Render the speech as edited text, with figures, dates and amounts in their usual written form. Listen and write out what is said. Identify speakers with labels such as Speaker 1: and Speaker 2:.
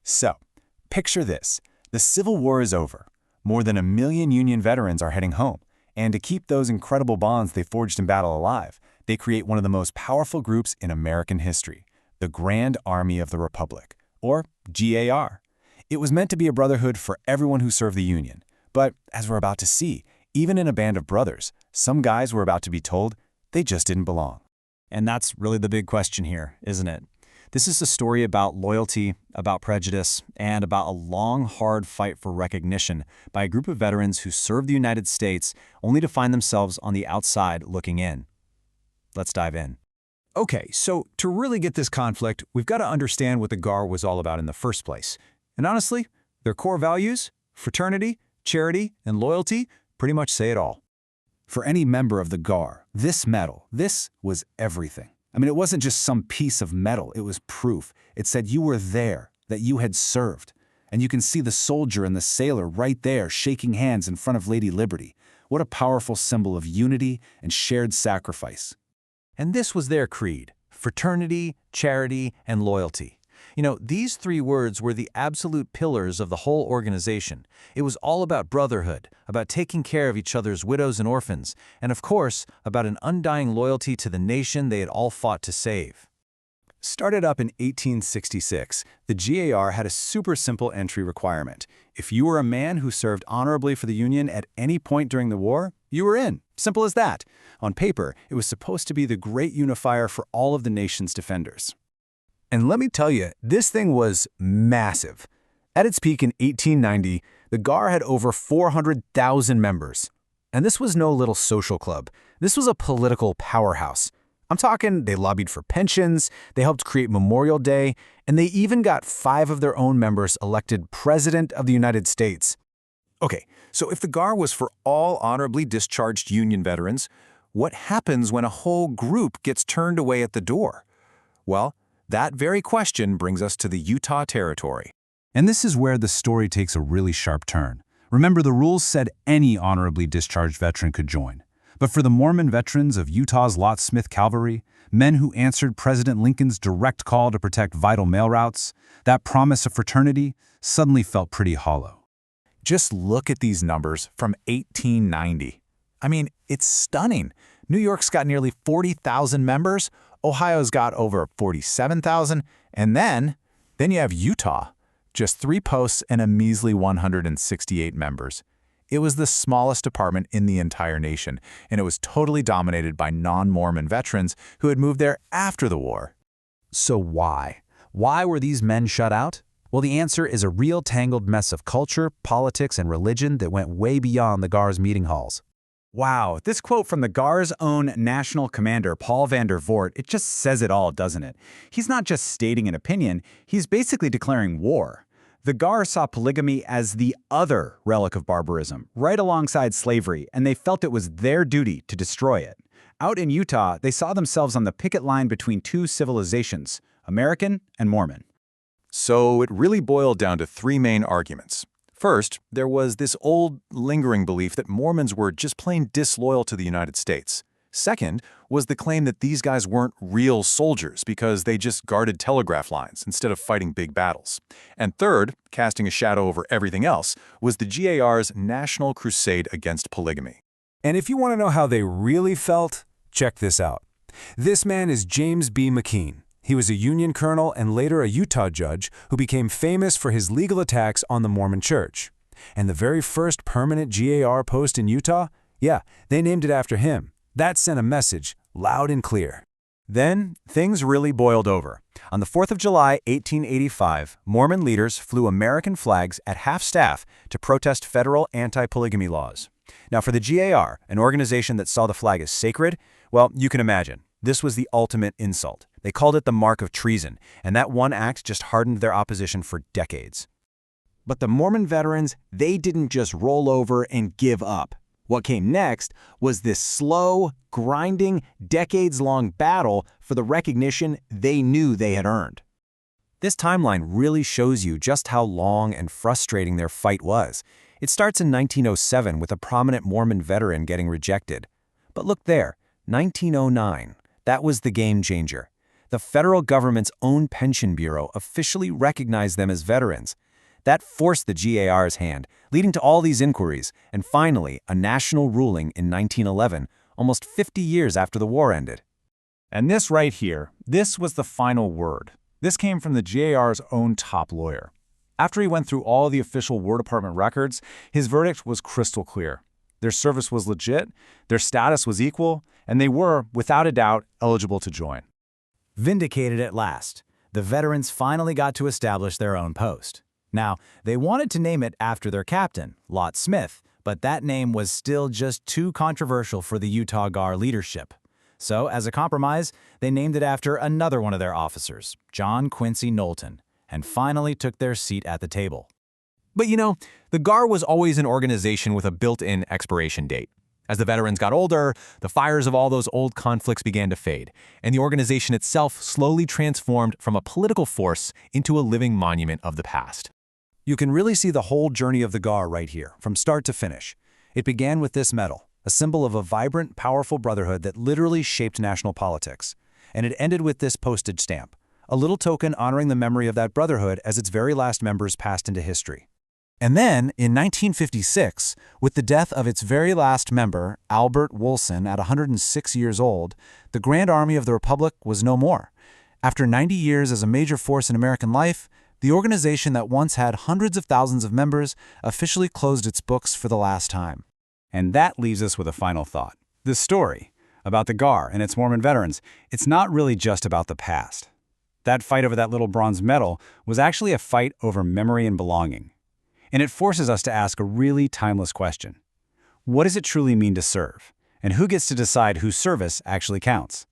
Speaker 1: So, picture this. The Civil War is over. More than 1 million Union veterans are heading home. And to keep those incredible bonds they forged in battle alive, they create one of the most powerful groups in American history, the Grand Army of the Republic, or GAR. It was meant to be a brotherhood for everyone who served the Union. But as we're about to see, even in a band of brothers, some guys were about to be told they just didn't belong.
Speaker 2: And that's really the big question here, isn't it? This is a story about loyalty, about prejudice, and about a long, hard fight for recognition by a group of veterans who served the United States only to find themselves on the outside looking in. Let's dive in.
Speaker 3: Okay, so to really get this conflict, we've got to understand what the GAR was all about in the first place. And honestly, their core values, fraternity, charity, and loyalty, pretty much say it all.
Speaker 1: For any member of the GAR, this medal, this was everything. I mean, it wasn't just some piece of metal, it was proof. It said you were there, that you had served. And you can see the soldier and the sailor right there shaking hands in front of Lady Liberty. What a powerful symbol of unity and shared sacrifice.
Speaker 3: And this was their creed: fraternity, charity, and loyalty. You know, these three words were the absolute pillars of the whole organization. It was all about brotherhood, about taking care of each other's widows and orphans, and of course, about an undying loyalty to the nation they had all fought to save.
Speaker 1: Started up in 1866, the GAR had a super simple entry requirement. If you were a man who served honorably for the Union at any point during the war, you were in. Simple as that. On paper, it was supposed to be the great unifier for all of the nation's defenders.
Speaker 3: And let me tell you, this thing was massive. At its peak in 1890, the GAR had over 400,000 members. And this was no little social club. This was a political powerhouse. I'm talking they lobbied for pensions, they helped create Memorial Day, and they even got 5 of their own members elected President of the United States. Okay, so if the GAR was for all honorably discharged Union veterans, what happens when a whole group gets turned away at the door? Well, that very question brings us to the Utah Territory.
Speaker 1: And this is where the story takes a really sharp turn. Remember, the rules said any honorably discharged veteran could join. But for the Mormon veterans of Utah's Lot Smith Cavalry, men who answered President Lincoln's direct call to protect vital mail routes, that promise of fraternity suddenly felt pretty hollow.
Speaker 3: Just look at these numbers from 1890. I mean, it's stunning. New York's got nearly 40,000 members, Ohio's got over 47,000, and then you have Utah, just 3 posts and a measly 168 members. It was the smallest department in the entire nation, and it was totally dominated by non-Mormon veterans who had moved there after the war.
Speaker 2: So why? Why were these men shut out? Well, the answer is a real tangled mess of culture, politics, and religion that went way beyond the GAR's meeting halls.
Speaker 4: Wow, this quote from the GAR's own national commander, Paul Vander Voort, it just says it all, doesn't it? He's not just stating an opinion, he's basically declaring war. The GAR saw polygamy as the other relic of barbarism, right alongside slavery, and they felt it was their duty to destroy it. Out in Utah, they saw themselves on the picket line between 2 civilizations, American and Mormon.
Speaker 3: So it really boiled down to 3 main arguments. First, there was this old, lingering belief that Mormons were just plain disloyal to the United States. Second was the claim that these guys weren't real soldiers because they just guarded telegraph lines instead of fighting big battles. And third, casting a shadow over everything else, was the GAR's national crusade against polygamy.
Speaker 1: And if you want to know how they really felt, check this out. This man is James B. McKean. He was a Union colonel and later a Utah judge who became famous for his legal attacks on the Mormon Church. And the very first permanent GAR post in Utah, yeah, they named it after him. That sent a message, loud and clear.
Speaker 3: Then, things really boiled over. On the 4th of July, 1885, Mormon leaders flew American flags at half-staff to protest federal anti-polygamy laws. Now, for the GAR, an organization that saw the flag as sacred, well, you can imagine. This was the ultimate insult. They called it the mark of treason, and that one act just hardened their opposition for decades.
Speaker 2: But the Mormon veterans, they didn't just roll over and give up. What came next was this slow, grinding, decades-long battle for the recognition they knew they had earned. This timeline really shows you just how long and frustrating their fight was. It starts in 1907 with a prominent Mormon veteran getting rejected. But look there, 1909. That was the game changer. The federal government's own pension bureau officially recognized them as veterans. That forced the GAR's hand, leading to all these inquiries, and finally, a national ruling in 1911, almost 50 years after the war ended.
Speaker 1: And this right here, this was the final word. This came from the GAR's own top lawyer. After he went through all the official War Department records, his verdict was crystal clear. Their service was legit, their status was equal, and they were, without a doubt, eligible to join.
Speaker 2: Vindicated at last, the veterans finally got to establish their own post. Now, they wanted to name it after their captain, Lot Smith, but that name was still just too controversial for the Utah GAR leadership. So, as a compromise, they named it after another one of their officers, John Quincy Knowlton, and finally took their seat at the table.
Speaker 3: But you know, the GAR was always an organization with a built-in expiration date. As the veterans got older, the fires of all those old conflicts began to fade, and the organization itself slowly transformed from a political force into a living monument of the past.
Speaker 1: You can really see the whole journey of the GAR right here, from start to finish. It began with this medal, a symbol of a vibrant, powerful brotherhood that literally shaped national politics. And it ended with this postage stamp, a little token honoring the memory of that brotherhood as its very last members passed into history. And then, in 1956, with the death of its very last member, Albert Wolson, at 106 years old, the Grand Army of the Republic was no more. After 90 years as a major force in American life, the organization that once had hundreds of thousands of members officially closed its books for the last time.
Speaker 4: And that leaves us with a final thought. This story about the GAR and its Mormon veterans, it's not really just about the past. That fight over that little bronze medal was actually a fight over memory and belonging. And it forces us to ask a really timeless question. What does it truly mean to serve? And who gets to decide whose service actually counts?